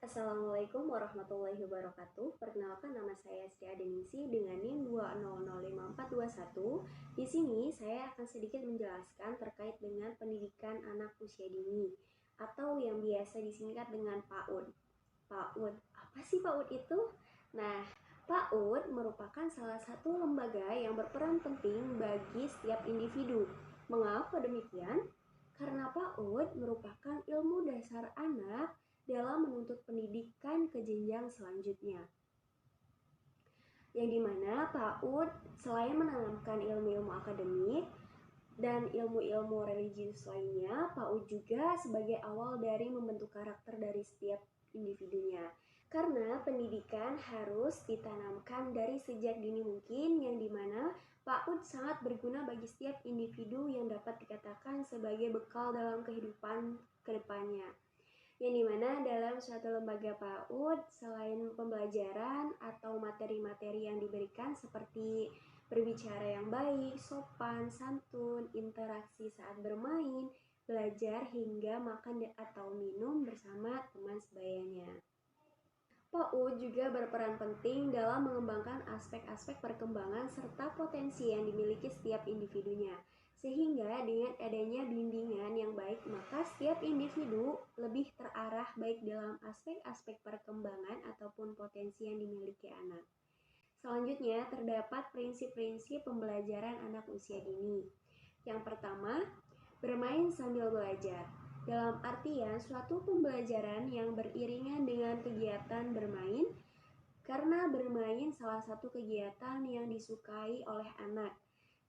Assalamualaikum warahmatullahi wabarakatuh. Perkenalkan, nama saya Sri Adeningsi dengan NIM 2005421. Di sini saya akan sedikit menjelaskan terkait dengan pendidikan anak usia dini atau yang biasa disingkat dengan PAUD. PAUD, apa sih PAUD itu? Nah, PAUD merupakan salah satu lembaga yang berperan penting bagi setiap individu. Mengapa demikian? Karena PAUD merupakan ilmu dasar anak dalam menuntut pendidikan ke jenjang selanjutnya. Yang dimana PAUD selain menanamkan ilmu-ilmu akademik dan ilmu-ilmu religius lainnya, PAUD juga sebagai awal dari membentuk karakter dari setiap individunya. Karena pendidikan harus ditanamkan dari sejak dini mungkin, yang dimana PAUD sangat berguna bagi setiap individu yang dapat dikatakan sebagai bekal dalam kehidupan kedepannya. Yang dimana dalam suatu lembaga PAUD, selain pembelajaran atau materi-materi yang diberikan seperti berbicara yang baik, sopan, santun, interaksi saat bermain, belajar hingga makan atau minum bersama teman sebayanya. PAUD juga berperan penting dalam mengembangkan aspek-aspek perkembangan serta potensi yang dimiliki setiap individunya. Sehingga dengan adanya bimbingan yang baik, maka setiap individu lebih terarah baik dalam aspek-aspek perkembangan ataupun potensi yang dimiliki anak. Selanjutnya, terdapat prinsip-prinsip pembelajaran anak usia dini. Yang pertama, bermain sambil belajar. Dalam artian suatu pembelajaran yang beriringan dengan kegiatan bermain, karena bermain salah satu kegiatan yang disukai oleh anak.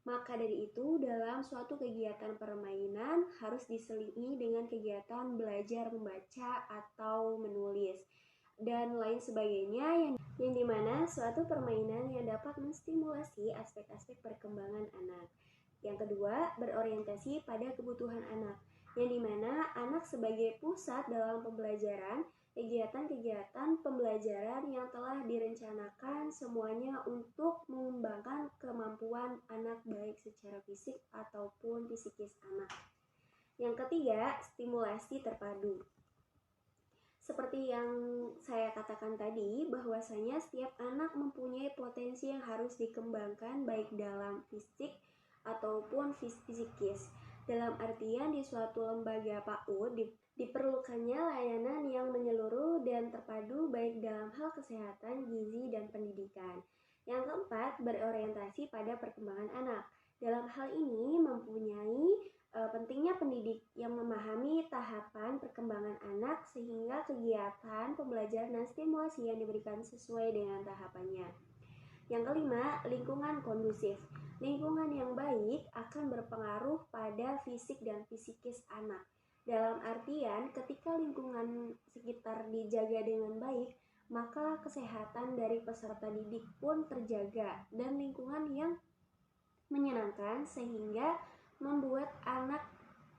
Maka dari itu, dalam suatu kegiatan permainan harus diselingi dengan kegiatan belajar membaca atau menulis dan lain sebagainya, yang dimana suatu permainan yang dapat menstimulasi aspek-aspek perkembangan anak. Yang kedua, berorientasi pada kebutuhan anak, yang dimana anak sebagai pusat dalam pembelajaran, kegiatan-kegiatan pembelajaran yang telah direncanakan semuanya untuk mengembangkan kemampuan anak baik secara fisik ataupun psikis anak. Yang ketiga, stimulasi terpadu. Seperti yang saya katakan tadi, bahwasanya setiap anak mempunyai potensi yang harus dikembangkan baik dalam fisik ataupun psikis. Dalam artian di suatu lembaga PAUD diperlukannya layanan yang menyeluruh dan terpadu baik dalam hal kesehatan, gizi, dan pendidikan. Yang keempat, berorientasi pada perkembangan anak. Dalam hal ini mempunyai pentingnya pendidik yang memahami tahapan perkembangan anak sehingga kegiatan pembelajaran dan stimulasi yang diberikan sesuai dengan tahapannya. Yang kelima, lingkungan kondusif. Lingkungan yang baik akan berpengaruh pada fisik dan psikis anak. Dalam artian, ketika lingkungan sekitar dijaga dengan baik, maka kesehatan dari peserta didik pun terjaga dan lingkungan yang menyenangkan sehingga membuat anak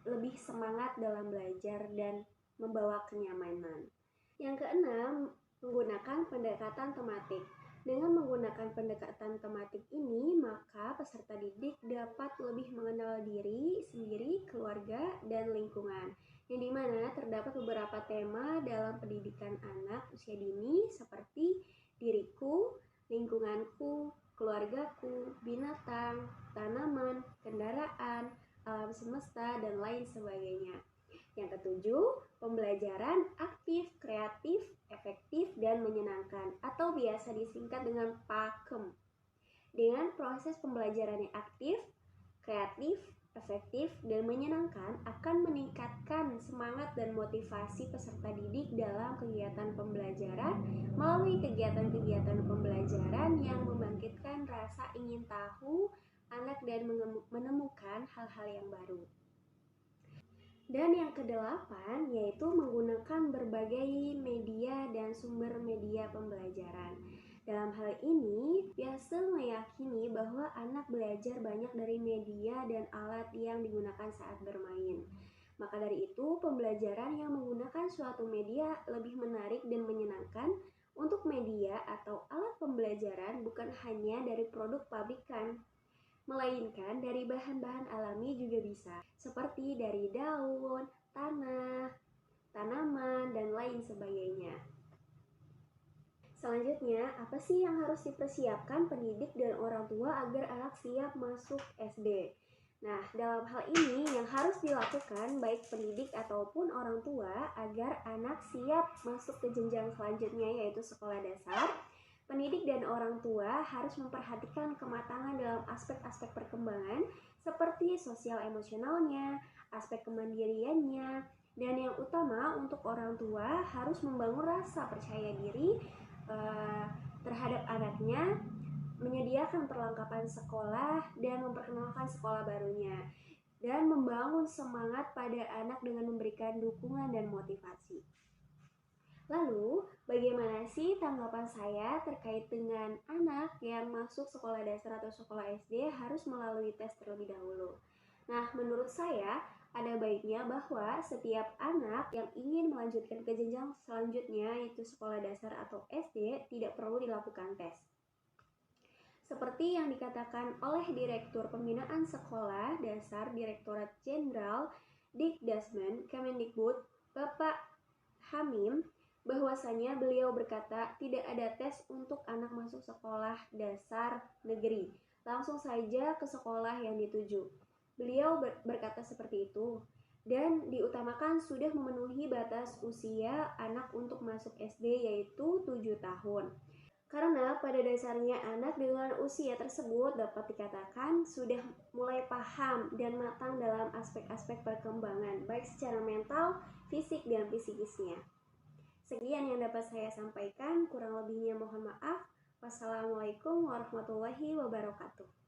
lebih semangat dalam belajar dan membawa kenyamanan. Yang keenam, menggunakan pendekatan tematik. Dengan menggunakan pendekatan tematik ini, maka peserta didik dapat lebih mengenal diri sendiri, keluarga, dan lingkungan. Yang dimana terdapat beberapa tema dalam pendidikan anak usia dini seperti diriku, lingkunganku, keluargaku, binatang, tanaman, kendaraan, alam semesta, dan lain sebagainya. Yang ketujuh, pembelajaran aktif, kreatif, efektif, dan menyenangkan atau biasa disingkat dengan PAKEM. Dengan proses pembelajaran yang aktif, kreatif, efektif, dan menyenangkan akan meningkatkan semangat dan motivasi peserta didik dalam kegiatan pembelajaran melalui kegiatan-kegiatan pembelajaran yang membangkitkan rasa ingin tahu anak dan menemukan hal-hal yang baru. Dan yang kedelapan yaitu menggunakan berbagai media dan sumber media pembelajaran. Dalam hal ini, biasa meyakini bahwa anak belajar banyak dari media dan alat yang digunakan saat bermain. Maka dari itu, pembelajaran yang menggunakan suatu media lebih menarik dan menyenangkan. Untuk media atau alat pembelajaran bukan hanya dari produk pabrikan, melainkan dari bahan-bahan alami juga bisa, seperti dari daun, tanah, tanaman, dan lain sebagainya. Selanjutnya, apa sih yang harus dipersiapkan pendidik dan orang tua agar anak siap masuk SD? Nah, dalam hal ini yang harus dilakukan baik pendidik ataupun orang tua agar anak siap masuk ke jenjang selanjutnya yaitu sekolah dasar. Pendidik dan orang tua harus memperhatikan kematangan dalam aspek-aspek perkembangan seperti sosial emosionalnya, aspek kemandiriannya, dan yang utama untuk orang tua harus membangun rasa percaya diri terhadap anaknya, menyediakan perlengkapan sekolah dan memperkenalkan sekolah barunya, dan membangun semangat pada anak dengan memberikan dukungan dan motivasi. Lalu, bagaimana sih tanggapan saya terkait dengan anak yang masuk sekolah dasar atau sekolah SD harus melalui tes terlebih dahulu? Nah, menurut saya, ada baiknya bahwa setiap anak yang ingin melanjutkan ke jenjang selanjutnya, yaitu sekolah dasar atau SD, tidak perlu dilakukan tes. Seperti yang dikatakan oleh Direktur Pembinaan Sekolah Dasar Direktorat Jenderal Dikdasmen Kemendikbud, Bapak Hamim, bahwasanya beliau berkata tidak ada tes untuk anak masuk sekolah dasar negeri. Langsung saja ke sekolah yang dituju. Beliau berkata seperti itu, dan diutamakan sudah memenuhi batas usia anak untuk masuk SD yaitu 7 tahun. Karena pada dasarnya anak dengan usia tersebut dapat dikatakan sudah mulai paham dan matang dalam aspek-aspek perkembangan, baik secara mental, fisik, dan psikisnya. Sekian yang dapat saya sampaikan, kurang lebihnya mohon maaf. Wassalamualaikum warahmatullahi wabarakatuh.